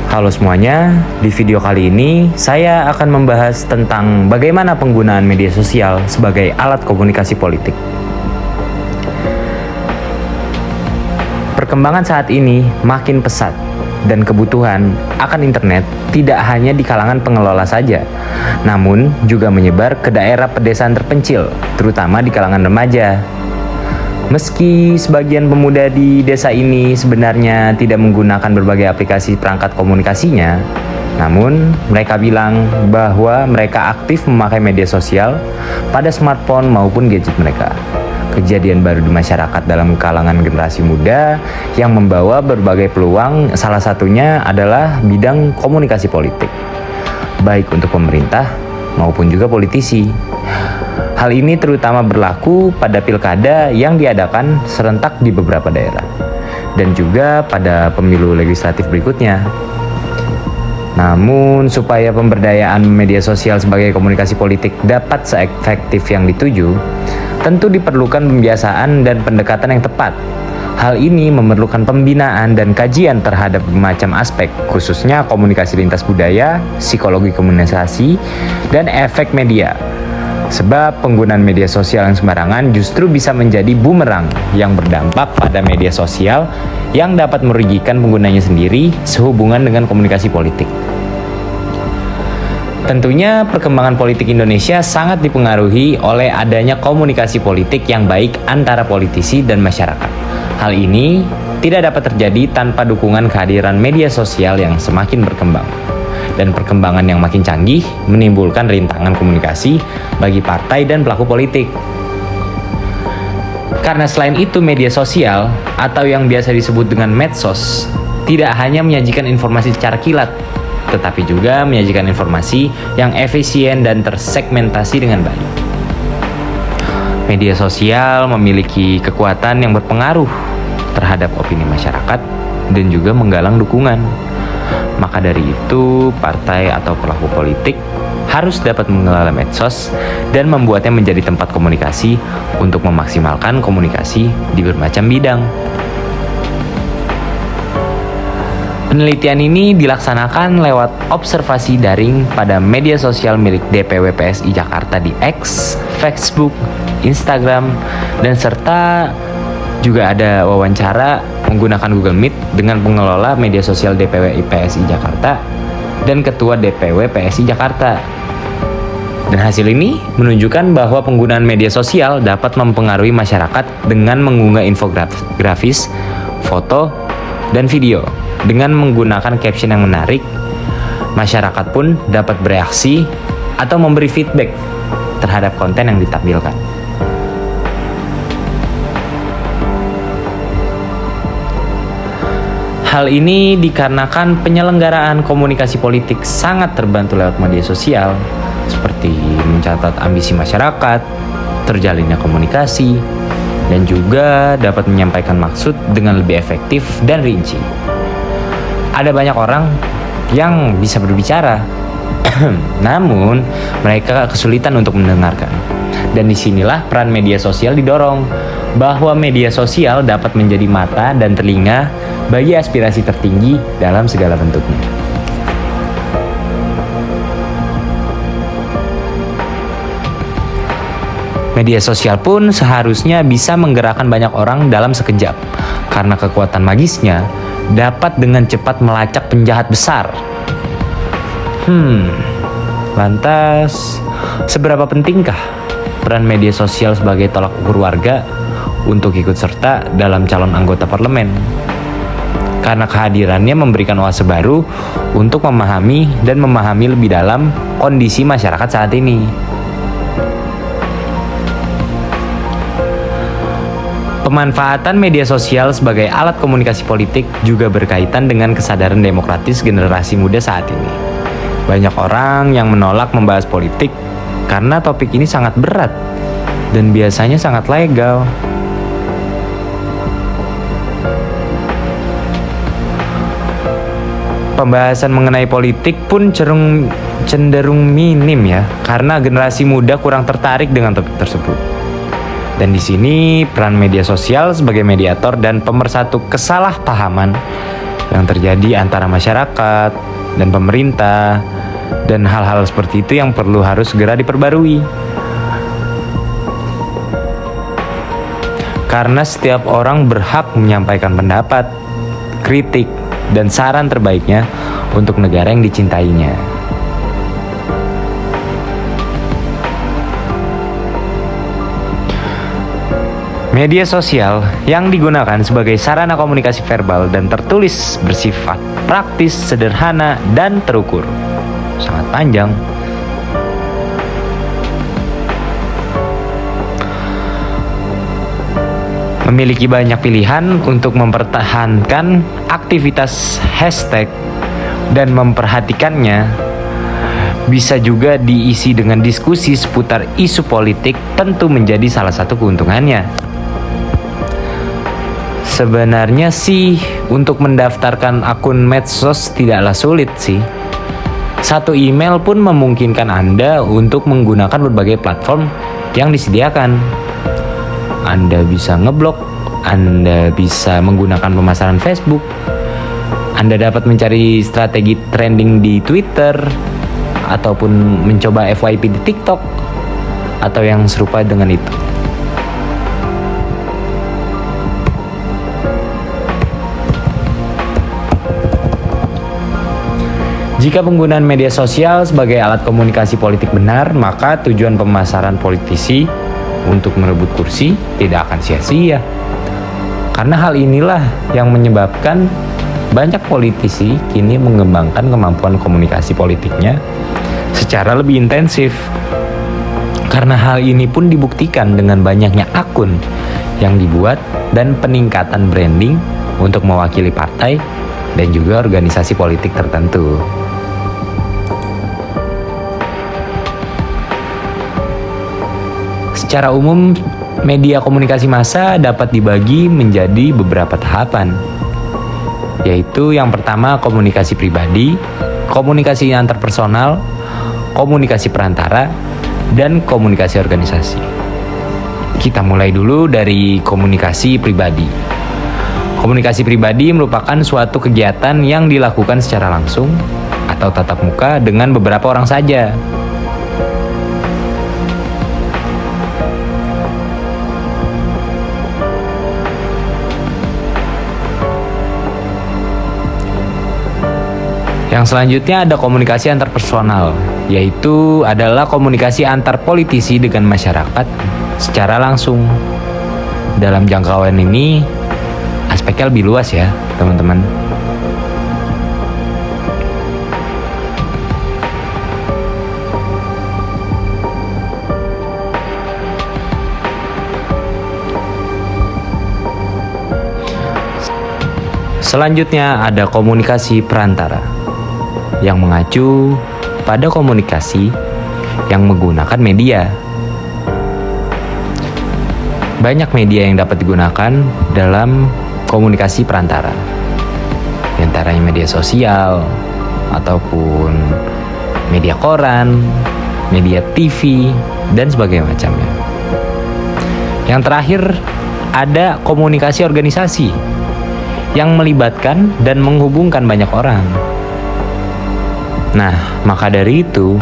Halo semuanya, di video kali ini saya akan membahas tentang bagaimana penggunaan media sosial sebagai alat komunikasi politik. Perkembangan saat ini makin pesat dan kebutuhan akan internet tidak hanya di kalangan pengelola saja, namun juga menyebar ke daerah pedesaan terpencil, terutama di kalangan remaja. Meski sebagian pemuda di desa ini sebenarnya tidak menggunakan berbagai aplikasi perangkat komunikasinya, namun mereka bilang bahwa mereka aktif memakai media sosial pada smartphone maupun gadget mereka. Kejadian baru di masyarakat dalam kalangan generasi muda yang membawa berbagai peluang, salah satunya adalah bidang komunikasi politik, baik untuk pemerintah maupun juga politisi. Hal ini terutama berlaku pada pilkada yang diadakan serentak di beberapa daerah, dan juga pada pemilu legislatif berikutnya. Namun, supaya pemberdayaan media sosial sebagai komunikasi politik dapat seefektif yang dituju, tentu diperlukan pembiasaan dan pendekatan yang tepat. Hal ini memerlukan pembinaan dan kajian terhadap bermacam aspek, khususnya komunikasi lintas budaya, psikologi komunikasi, dan efek media. Sebab penggunaan media sosial yang sembarangan justru bisa menjadi bumerang yang berdampak pada media sosial yang dapat merugikan penggunanya sendiri sehubungan dengan komunikasi politik. Tentunya perkembangan politik Indonesia sangat dipengaruhi oleh adanya komunikasi politik yang baik antara politisi dan masyarakat. Hal ini tidak dapat terjadi tanpa dukungan kehadiran media sosial yang semakin berkembang. Dan perkembangan yang makin canggih menimbulkan rintangan komunikasi bagi partai dan pelaku politik. Karena selain itu media sosial atau yang biasa disebut dengan medsos tidak hanya menyajikan informasi secara kilat, tetapi juga menyajikan informasi yang efisien dan tersegmentasi dengan baik. Media sosial memiliki kekuatan yang berpengaruh terhadap opini masyarakat dan juga menggalang dukungan. Maka dari itu, partai atau pelaku politik harus dapat mengelola medsos dan membuatnya menjadi tempat komunikasi untuk memaksimalkan komunikasi di bermacam bidang. Penelitian ini dilaksanakan lewat observasi daring pada media sosial milik DPW PSI Jakarta di X, Facebook, Instagram, dan serta juga ada wawancara menggunakan Google Meet dengan pengelola media sosial DPW PSI Jakarta dan Ketua DPW PSI Jakarta. Dan hasil ini menunjukkan bahwa penggunaan media sosial dapat mempengaruhi masyarakat dengan mengunggah infografis, foto, dan video. Dengan menggunakan caption yang menarik, masyarakat pun dapat bereaksi atau memberi feedback terhadap konten yang ditampilkan. Hal ini dikarenakan penyelenggaraan komunikasi politik sangat terbantu lewat media sosial, seperti mencatat ambisi masyarakat, terjalinnya komunikasi, dan juga dapat menyampaikan maksud dengan lebih efektif dan rinci. Ada banyak orang yang bisa berbicara, namun mereka kesulitan untuk mendengarkan. Dan disinilah peran media sosial didorong, bahwa media sosial dapat menjadi mata dan telinga bagi aspirasi tertinggi dalam segala bentuknya. Media sosial pun seharusnya bisa menggerakkan banyak orang dalam sekejap, karena kekuatan magisnya dapat dengan cepat melacak penjahat besar. Lantas, seberapa pentingkah peran media sosial sebagai tolak ukur warga untuk ikut serta dalam calon anggota parlemen? Karena kehadirannya memberikan oase baru untuk memahami lebih dalam kondisi masyarakat saat ini. Pemanfaatan media sosial sebagai alat komunikasi politik juga berkaitan dengan kesadaran demokratis generasi muda saat ini. Banyak orang yang menolak membahas politik karena topik ini sangat berat dan biasanya sangat legal. Pembahasan mengenai politik pun cenderung minim ya, karena generasi muda kurang tertarik dengan topik tersebut. Dan di sini peran media sosial sebagai mediator dan pemersatu kesalahpahaman yang terjadi antara masyarakat dan pemerintah, dan hal-hal seperti itu yang harus segera diperbarui. Karena setiap orang berhak menyampaikan pendapat, kritik, dan saran terbaiknya untuk negara yang dicintainya. Media sosial yang digunakan sebagai sarana komunikasi verbal dan tertulis bersifat praktis, sederhana, dan terukur. Sangat panjang. Memiliki banyak pilihan untuk mempertahankan aktivitas hashtag dan memperhatikannya. Bisa juga diisi dengan diskusi seputar isu politik, tentu menjadi salah satu keuntungannya. Sebenarnya sih untuk mendaftarkan akun medsos tidaklah sulit sih. Satu email pun memungkinkan Anda untuk menggunakan berbagai platform yang disediakan. Anda bisa ngeblok, Anda bisa menggunakan pemasaran Facebook, Anda dapat mencari strategi trending di Twitter, ataupun mencoba FYP di TikTok, atau yang serupa dengan itu. Jika penggunaan media sosial sebagai alat komunikasi politik benar, maka tujuan pemasaran politisi untuk merebut kursi tidak akan sia-sia. Karena hal inilah yang menyebabkan banyak politisi kini mengembangkan kemampuan komunikasi politiknya secara lebih intensif. Karena hal ini pun dibuktikan dengan banyaknya akun yang dibuat dan peningkatan branding untuk mewakili partai dan juga organisasi politik tertentu. Secara umum, media komunikasi massa dapat dibagi menjadi beberapa tahapan, yaitu yang pertama komunikasi pribadi, komunikasi antarpersonal, komunikasi perantara, dan komunikasi organisasi. Kita mulai dulu dari komunikasi pribadi. Komunikasi pribadi merupakan suatu kegiatan yang dilakukan secara langsung atau tatap muka dengan beberapa orang saja. Yang selanjutnya ada komunikasi antarpersonal, yaitu adalah komunikasi antar politisi dengan masyarakat secara langsung. Dalam jangkauan ini, aspeknya lebih luas ya, teman-teman. Selanjutnya ada komunikasi perantara, yang mengacu pada komunikasi yang menggunakan media. Banyak media yang dapat digunakan dalam komunikasi perantara, di antaranya media sosial, ataupun media koran, media TV, dan sebagainya macamnya. Yang terakhir ada komunikasi organisasi, yang melibatkan dan menghubungkan banyak orang. Nah, maka dari itu,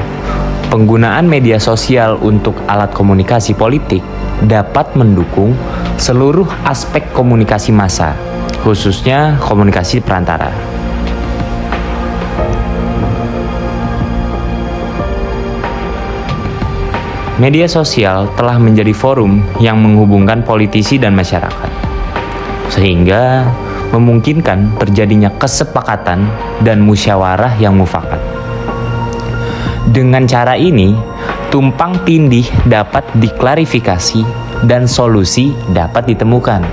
penggunaan media sosial untuk alat komunikasi politik dapat mendukung seluruh aspek komunikasi massa, khususnya komunikasi perantara. Media sosial telah menjadi forum yang menghubungkan politisi dan masyarakat, sehingga memungkinkan terjadinya kesepakatan dan musyawarah yang mufakat. Dengan cara ini, tumpang tindih dapat diklarifikasi dan solusi dapat ditemukan,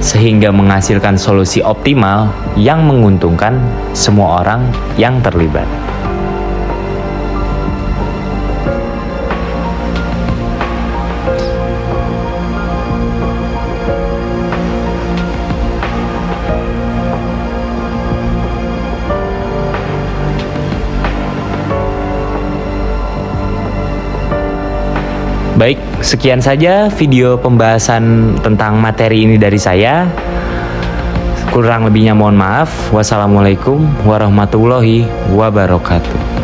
sehingga menghasilkan solusi optimal yang menguntungkan semua orang yang terlibat. Baik, sekian saja video pembahasan tentang materi ini dari saya. Kurang lebihnya mohon maaf. Wassalamualaikum warahmatullahi wabarakatuh.